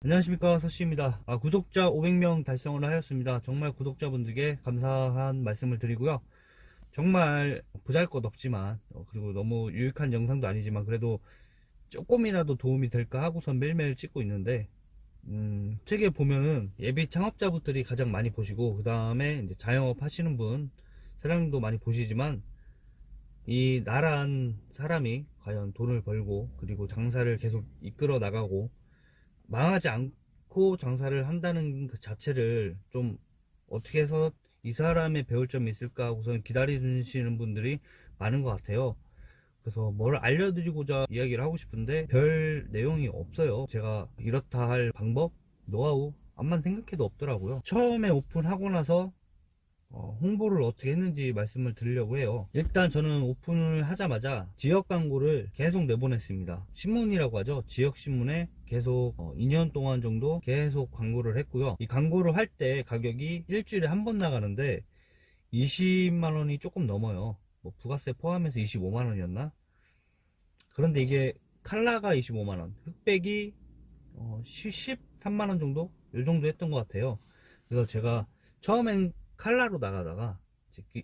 안녕하십니까, 서씨입니다. 구독자 500명 달성을 하였습니다. 정말 구독자분들께 감사한 말씀을 드리고요. 정말 보잘것없지만 그리고 너무 유익한 영상도 아니지만 그래도 조금이라도 도움이 될까 하고선 매일매일 찍고 있는데, 책에 보면은 예비 창업자분들이 가장 많이 보시고 그 다음에 이제 자영업 하시는 분 사장님도 많이 보시지만, 이 나란 사람이 과연 돈을 벌고 그리고 장사를 계속 이끌어 나가고 망하지 않고 장사를 한다는 그 자체를 좀 어떻게 해서 이 사람의 배울 점이 있을까 하고선 기다리시는 분들이 많은 것 같아요. 그래서 뭘 알려드리고자 이야기를 하고 싶은데 별 내용이 없어요. 제가 이렇다 할 방법, 노하우 암만 생각해도 없더라고요. 처음에 오픈하고 나서 홍보를 어떻게 했는지 말씀을 드리려고 해요. 일단 저는 오픈을 하자마자 지역 광고를 계속 내보냈습니다. 신문이라고 하죠. 지역 신문에 계속 2년 동안 정도 계속 광고를 했고요. 이 광고를 할 때 가격이 일주일에 한 번 나가는데 20만원이 조금 넘어요. 뭐 부가세 포함해서 25만원이었나? 그런데 이게 칼라가 25만원, 흑백이 13만원 정도? 이 정도 했던 것 같아요. 그래서 제가 처음엔 칼라로 나가다가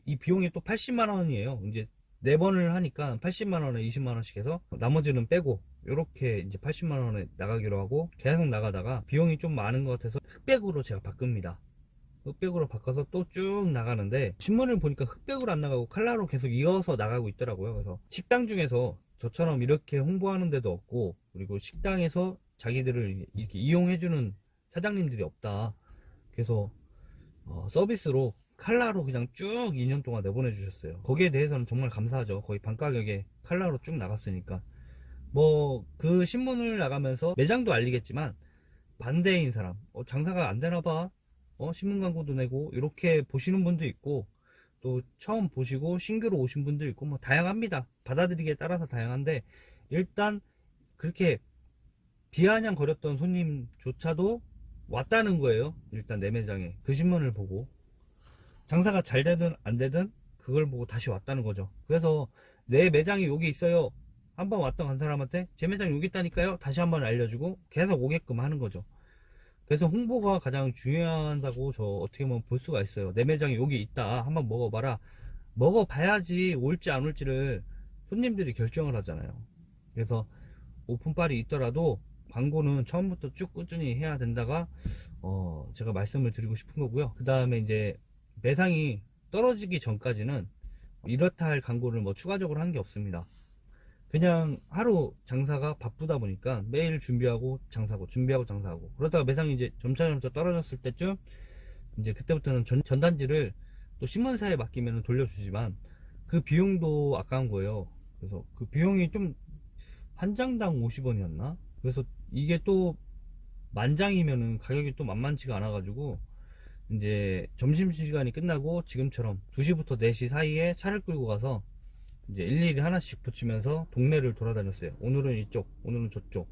이 비용이 또 80만원이에요. 이제 4번을 하니까 80만원에 20만원씩 해서 나머지는 빼고 이렇게 이제 80만원에 나가기로 하고 계속 나가다가 비용이 좀 많은 것 같아서 흑백으로 제가 바꿉니다. 흑백으로 바꿔서 또 쭉 나가는데 신문을 보니까 흑백으로 안 나가고 칼라로 계속 이어서 나가고 있더라고요. 그래서 식당 중에서 저처럼 이렇게 홍보하는 데도 없고, 그리고 식당에서 자기들을 이렇게 이용해주는 사장님들이 없다. 그래서 서비스로 칼라로 그냥 쭉 2년 동안 내보내 주셨어요. 거기에 대해서는 정말 감사하죠. 거의 반가격에 칼라로 쭉 나갔으니까. 뭐 그 신문을 나가면서 매장도 알리겠지만 반대인 사람, 장사가 안 되나 봐, 신문 광고도 내고 이렇게 보시는 분도 있고, 또 처음 보시고 신규로 오신 분도 있고, 뭐 다양합니다. 받아들이기에 따라서 다양한데, 일단 그렇게 비아냥거렸던 손님조차도 왔다는 거예요. 일단 내 매장에 그 신문을 보고 장사가 잘 되든 안 되든 그걸 보고 다시 왔다는 거죠. 그래서 내 매장이 여기 있어요, 한번 왔던 간 사람한테 제 매장 여기 있다니까요 다시 한번 알려주고 계속 오게끔 하는 거죠. 그래서 홍보가 가장 중요하다고 저 어떻게 보면 볼 수가 있어요. 내 매장이 여기 있다, 한번 먹어봐라. 먹어봐야지 올지 안 올지를 손님들이 결정을 하잖아요. 그래서 오픈빨이 있더라도 광고는 처음부터 쭉 꾸준히 해야 된다가 제가 말씀을 드리고 싶은 거고요. 그 다음에 이제 매상이 떨어지기 전까지는 이렇다 할 광고를 뭐 추가적으로 한 게 없습니다. 그냥 하루 장사가 바쁘다 보니까 매일 준비하고 장사하고 준비하고 장사하고 그러다가 매상이 이제 점차점차 떨어졌을 때쯤 이제 그때부터는 전단지를 또 신문사에 맡기면 돌려주지만 그 비용도 아까운 거예요. 그래서 그 비용이 좀 한 장당 50원이었나? 그래서 이게 또 만장이면은 가격이 또 만만치가 않아 가지고 이제 점심시간이 끝나고 지금처럼 2시부터 4시 사이에 차를 끌고 가서 이제 일일이 하나씩 붙이면서 동네를 돌아다녔어요. 오늘은 이쪽, 오늘은 저쪽,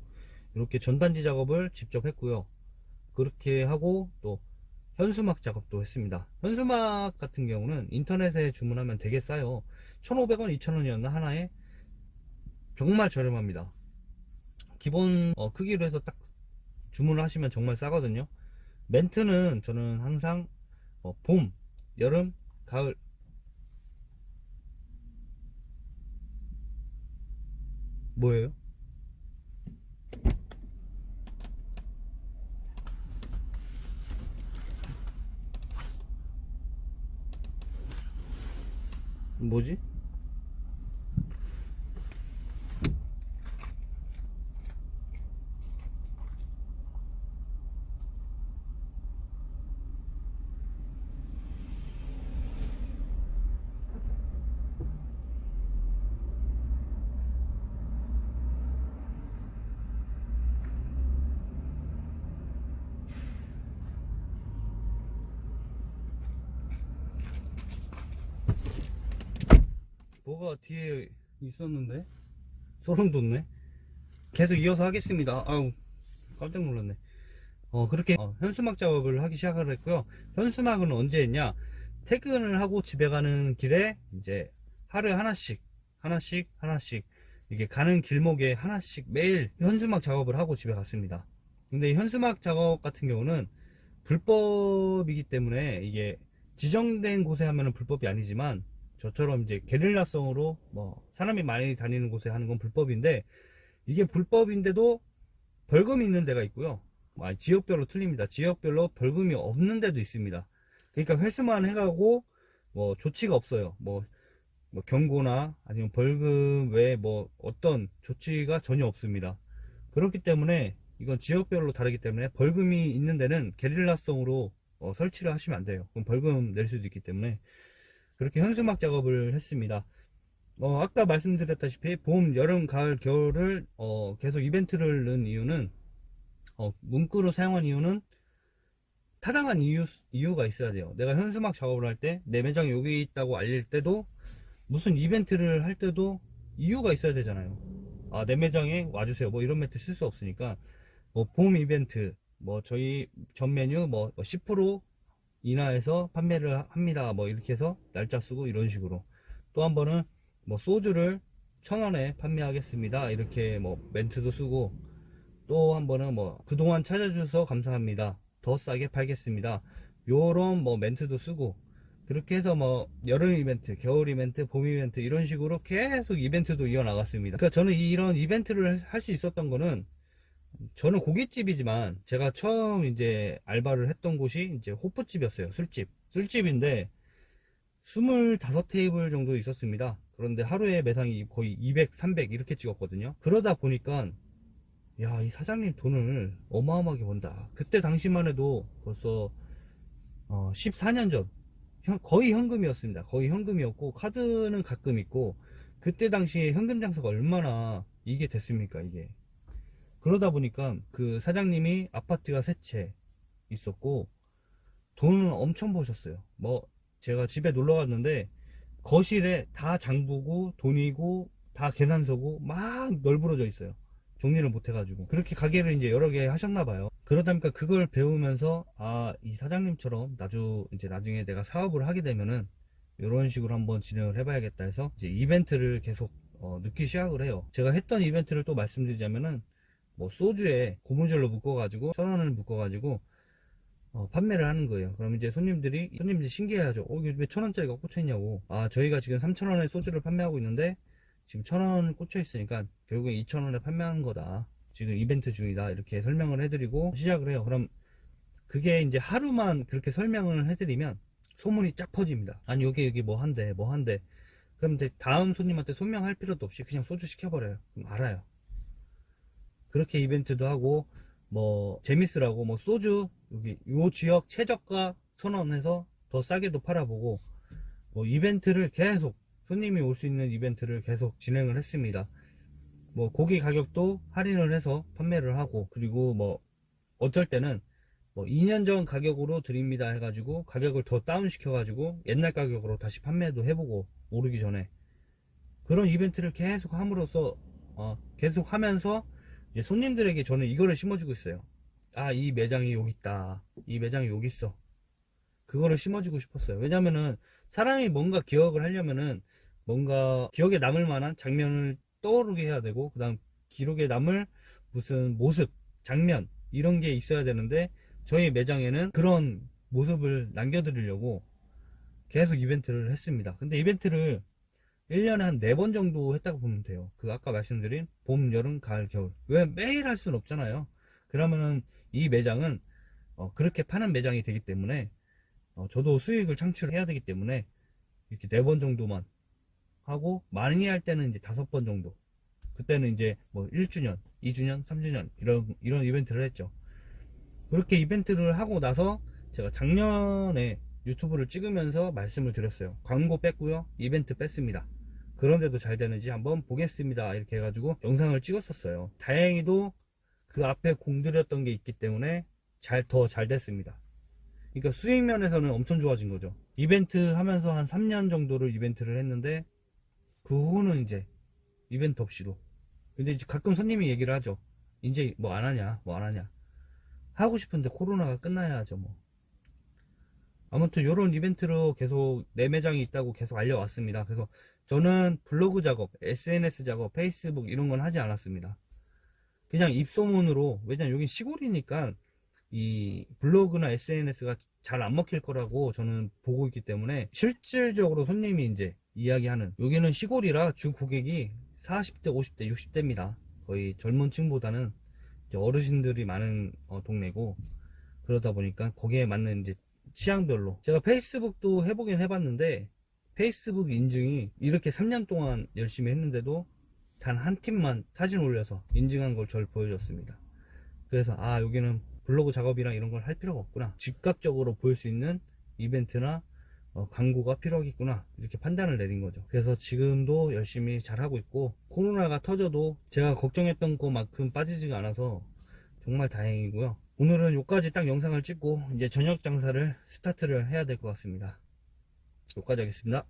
이렇게 전단지 작업을 직접 했고요. 그렇게 하고 또 현수막 작업도 했습니다. 현수막 같은 경우는 인터넷에 주문하면 되게 싸요. 1,500원, 2,000원이었나 하나에. 정말 저렴합니다. 기본 크기로 해서 딱 주문을 하시면 정말 싸거든요. 멘트는 저는 항상 봄, 여름, 가을. 뭐예요? 뭐지? 뭐가 뒤에 있었는데? 소름 돋네. 계속 이어서 하겠습니다. 아우, 깜짝 놀랐네. 그렇게 현수막 작업을 하기 시작을 했고요. 현수막은 언제 했냐? 퇴근을 하고 집에 가는 길에 이제 하루에 하나씩 이게 가는 길목에 하나씩 매일 현수막 작업을 하고 집에 갔습니다. 근데 현수막 작업 같은 경우는 불법이기 때문에 이게 지정된 곳에 하면은 불법이 아니지만 저처럼 이제 게릴라성으로 뭐 사람이 많이 다니는 곳에 하는 건 불법인데, 이게 불법인데도 벌금이 있는 데가 있고요. 지역별로 틀립니다. 지역별로 벌금이 없는 데도 있습니다. 그러니까 회수만 해가고 뭐 조치가 없어요. 뭐 경고나 아니면 벌금 외에 뭐 어떤 조치가 전혀 없습니다. 그렇기 때문에 이건 지역별로 다르기 때문에 벌금이 있는 데는 게릴라성으로 설치를 하시면 안 돼요. 그럼 벌금 낼 수도 있기 때문에 그렇게 현수막 작업을 했습니다. 아까 말씀드렸다시피 봄, 여름, 가을, 겨울을 계속 이벤트를 넣은 이유는, 문구로 사용한 이유는 타당한 이유가 있어야 돼요. 내가 현수막 작업을 할 때 내 매장이 여기 있다고 알릴 때도, 무슨 이벤트를 할 때도 이유가 있어야 되잖아요. 내 매장에 와주세요. 뭐 이런 멘트 쓸 수 없으니까, 뭐 봄 이벤트, 뭐 저희 전 메뉴 뭐 10% 인하해서 판매를 합니다. 뭐 이렇게 해서 날짜 쓰고 이런 식으로. 또 한 번은 뭐 소주를 1,000원에 판매하겠습니다. 이렇게 뭐 멘트도 쓰고, 또 한 번은 뭐 그동안 찾아주셔서 감사합니다. 더 싸게 팔겠습니다. 요런 뭐 멘트도 쓰고, 그렇게 해서 뭐 여름 이벤트, 겨울 이벤트, 봄 이벤트 이런 식으로 계속 이벤트도 이어나갔습니다. 그러니까 저는 이런 이벤트를 할 수 있었던 거는, 저는 고깃집이지만 제가 처음 이제 알바를 했던 곳이 이제 호프집이었어요. 술집인데 25테이블 정도 있었습니다. 그런데 하루에 매상이 거의 200, 300 이렇게 찍었거든요. 그러다 보니까 야, 이 사장님 돈을 어마어마하게 번다. 그때 당시만 해도 벌써 14년 전 거의 현금이었습니다. 거의 현금이었고 카드는 가끔 있고, 그때 당시에 현금 장사가 얼마나 이게 됐습니까, 이게. 그러다 보니까 그 사장님이 아파트가 3채 있었고 돈을 엄청 버셨어요. 뭐 제가 집에 놀러 갔는데 거실에 다 장부고 돈이고 다 계산서고 막 널브러져 있어요. 정리를 못 해가지고. 그렇게 가게를 이제 여러 개 하셨나 봐요. 그러다 보니까 그걸 배우면서, 이 사장님처럼 나중에 내가 사업을 하게 되면은 이런 식으로 한번 진행을 해봐야겠다 해서 이제 이벤트를 계속 넣기 시작을 해요. 제가 했던 이벤트를 또 말씀드리자면은, 뭐 소주에 고무줄로 묶어가지고 1,000원을 묶어가지고 판매를 하는 거예요. 그럼 이제 손님들이 신기해하죠. 이게 왜 1,000원짜리가 꽂혀있냐고. 저희가 지금 3,000원에 소주를 판매하고 있는데 지금 1,000원 꽂혀있으니까 결국에 2,000원에 판매한 거다, 지금 이벤트 중이다, 이렇게 설명을 해드리고 시작을 해요. 그럼 그게 이제 하루만 그렇게 설명을 해드리면 소문이 쫙 퍼집니다. 아니 여기 뭐 한대. 그럼 이제 다음 손님한테 설명할 필요도 없이 그냥 소주 시켜버려요. 그럼 알아요. 그렇게 이벤트도 하고, 뭐 재밌으라고 뭐 소주 여기 요 지역 최저가 1,000원 해서 더 싸게도 팔아보고, 뭐 이벤트를 계속, 손님이 올 수 있는 이벤트를 계속 진행을 했습니다. 뭐 고기 가격도 할인을 해서 판매를 하고, 그리고 뭐 어쩔 때는 뭐 2년 전 가격으로 드립니다 해가지고 가격을 더 다운 시켜가지고 옛날 가격으로 다시 판매도 해보고, 오르기 전에. 그런 이벤트를 계속 함으로써 계속 하면서 이제 손님들에게 저는 이거를 심어주고 있어요. 이 매장이 여기 있다, 이 매장이 여기 있어. 그거를 심어주고 싶었어요. 왜냐면은 사람이 뭔가 기억을 하려면은 뭔가 기억에 남을 만한 장면을 떠오르게 해야 되고, 그 다음 기록에 남을 무슨 모습, 장면 이런 게 있어야 되는데, 저희 매장에는 그런 모습을 남겨드리려고 계속 이벤트를 했습니다. 근데 이벤트를 1년에 한 4번 정도 했다고 보면 돼요. 그 아까 말씀드린 봄, 여름, 가을, 겨울. 왜 매일 할 수는 없잖아요. 그러면은 이 매장은 그렇게 파는 매장이 되기 때문에, 저도 수익을 창출해야 되기 때문에 이렇게 4번 정도만 하고, 많이 할 때는 이제 5번 정도. 그때는 이제 뭐 1주년, 2주년, 3주년 이런 이벤트를 했죠. 그렇게 이벤트를 하고 나서 제가 작년에 유튜브를 찍으면서 말씀을 드렸어요. 광고 뺐고요, 이벤트 뺐습니다. 그런데도 잘 되는지 한번 보겠습니다, 이렇게 해가지고 영상을 찍었었어요. 다행히도 그 앞에 공들였던 게 있기 때문에 더 잘 됐습니다. 그러니까 수익 면에서는 엄청 좋아진 거죠. 이벤트 하면서 한 3년 정도를 이벤트를 했는데, 그 후는 이제 이벤트 없이도. 근데 이제 가끔 손님이 얘기를 하죠. 이제 뭐 안 하냐. 하고 싶은데 코로나가 끝나야 하죠, 뭐. 아무튼 요런 이벤트로 계속 내 매장이 있다고 계속 알려왔습니다. 그래서 저는 블로그 작업, SNS 작업, 페이스북 이런 건 하지 않았습니다. 그냥 입소문으로, 왜냐면 여긴 시골이니까 이 블로그나 SNS가 잘 안 먹힐 거라고 저는 보고 있기 때문에, 실질적으로 손님이 이제 이야기하는, 여기는 시골이라 주 고객이 40대, 50대, 60대입니다. 거의 젊은 층보다는 이제 어르신들이 많은 동네고, 그러다 보니까 거기에 맞는 이제 취향별로, 제가 페이스북도 해보긴 해봤는데 페이스북 인증이 이렇게 3년 동안 열심히 했는데도 단 한 팀만 사진 올려서 인증한 걸 절 보여줬습니다. 그래서 아, 여기는 블로그 작업이랑 이런 걸 할 필요가 없구나, 즉각적으로 보일 수 있는 이벤트나 광고가 필요하겠구나, 이렇게 판단을 내린 거죠. 그래서 지금도 열심히 잘 하고 있고, 코로나가 터져도 제가 걱정했던 것만큼 빠지지가 않아서 정말 다행이고요. 오늘은 여기까지 딱 영상을 찍고 이제 저녁 장사를 스타트를 해야 될 것 같습니다. 여기까지 하겠습니다.